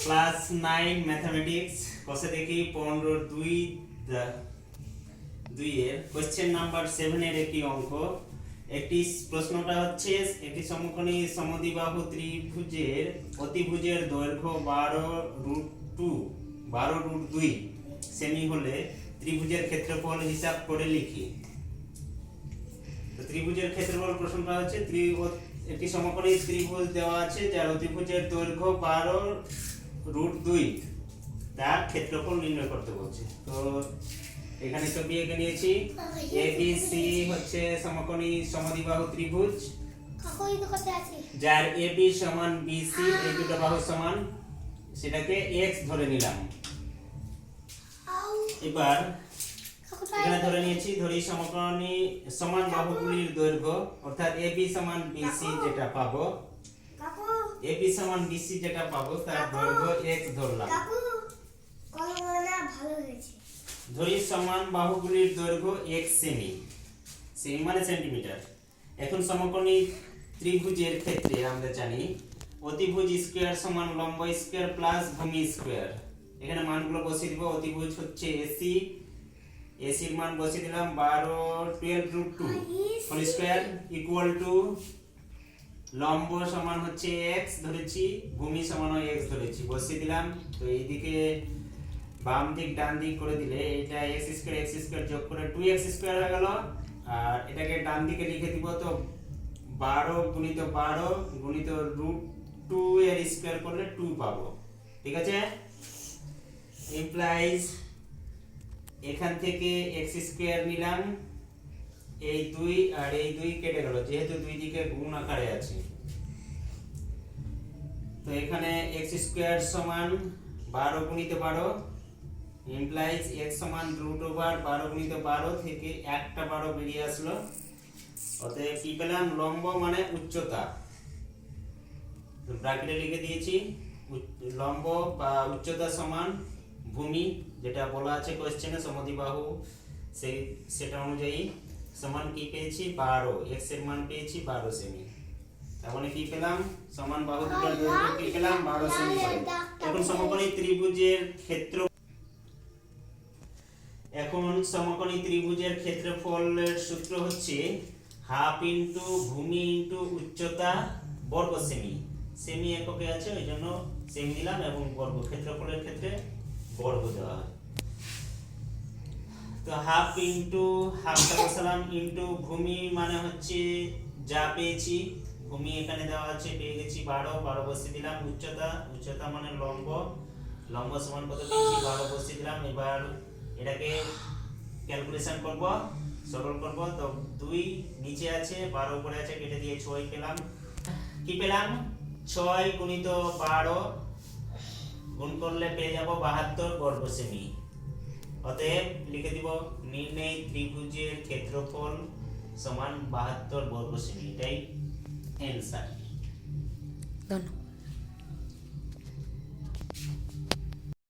Class 9 mathematics বসে দেখি 15-2 এর কোশ্চেন নাম্বার 7 এর একটি অঙ্ক। একটি প্রশ্নটা হচ্ছে একটি সমকোণী সমদ্বিবাহু ত্রিভুজের অতিভুজের দৈর্ঘ্য 12√2 সেমি হলে ত্রিভুজের ক্ষেত্রফল হিসাব করে লিখি। তো ত্রিভুজের ক্ষেত্রফল প্রশ্নটা হচ্ছে একটি সমকোণী ত্রিভুজ দেওয়া আছে যার অতিভুজের দৈর্ঘ্য 12√2, তার ক্ষেত্রফল নির্ণয় করতে বলছে। তো এখানে ছবি এঁকে নিয়েছি। ABC হচ্ছে সমকোণী সমদ্বিবাহু ত্রিভুজ যার AB সমান BC, এই দুটো বাহু সমান, সেটাকে x ধরে নিলাম। এবার এখানে ধরে নিয়েছি, ধরি সমকোণী সমান বাহুগুলির দৈর্ঘ্য অর্থাৎ AB সমান BC যেটা পাবো, AB সমান BC যেটা পাবো তার দৈর্ঘ্য x ধরলাম। ধরি সমান বাহুগুলির দৈর্ঘ্য x সেমি, সেমি মানে সেন্টিমিটার। এখন সমকোণী ত্রিভুজের ক্ষেত্রে আমরা জানি অতিভুজ স্কয়ার সমান লম্ব স্কয়ার প্লাস ভূমি স্কয়ার। এখানে মানগুলো বসিয়ে দিব। অতিভুজ হচ্ছে AC, এর মান বসিয়ে দিলাম 12√2 হোল স্কয়ার ইকুয়াল টু লম্ব সমান হচ্ছে x ধরেছি, ভূমি সমান x ধরেছি, বসিয়ে দিলাম। তো এইদিকে বাম দিক ডান দিক করে দিলে এটা x স্কয়ার যোগ করে 2x স্কয়ার হয়ে গেল। আর এটাকে ডান দিকে লিখে দিব, তো 12 গুণিত 12 গুণিত √2 এর স্কয়ার করলে 2 পাবো। ঠিক আছে, ইমপ্লাইজ এখান থেকে x স্কয়ার নিলাম, এই 2 আর এই 2 কেটে গেল যেহেতু দুই দিকে গুণ আকারে আছে। তো এখানে x স্কয়ার সমান 12 গুণিত 12 ইমপ্লাইজ x সমান √12 গুণিত 12 থেকে একটা 12 বেরিয়ে আসলো। অতএব কি পেলাম, লম্ব মানে উচ্চতা, তো ব্র্যাকেটে লিখে দিয়েছি লম্ব বা উচ্চতা সমান ভূমি, যেটা বলা আছে কোশ্চেনে সমদ্বিবাহু সেটা অনুযায়ী সমান কি পেয়েছি 12, x এর মান পেয়েছি 12 সেমি। তার মানে কি পেলাম, সমান বাহু দুটোর দৈর্ঘ্য কি পেলাম 12 সেমি। এখন সমকোণী ত্রিভুজের ক্ষেত্রফলের সূত্র হচ্ছে হাফ ইনটু ভূমি ইনটু উচ্চতা বর্গ সেমি। সেমি এককে আছে ওই জন্য সেমি দিলাম, এবং বর্গ ক্ষেত্রফলের ক্ষেত্রে বর্গ দেওয়া হয়। তো হাফ ইনটু হাফটা বসালাম ইনটু ভূমি মানে হচ্ছে যা পেয়েছি, ভূমি এখানে দেওয়া আছে পেয়ে গেছি 12 বসিয়ে দিলাম। উচ্চতা মানে লম্ব সমান কত পেয়েছি 12 বসিয়ে দিলাম। এবার এটাকে ক্যালকুলেশন করব, সরল করব। তো 2 নিচে আছে 12 উপরে আছে, কেটে দিয়ে 6 পেলাম। কি পেলাম, 6 গুণিত 12 গুণ করলে পেয়ে যাব 72 বর্গ সেমি। অতএব লিখে দিব নির্ণয় ত্রিভুজের ক্ষেত্রফল সমান 72 বর্গ সেমি। এটাই অ্যানসার। ধন্যবাদ।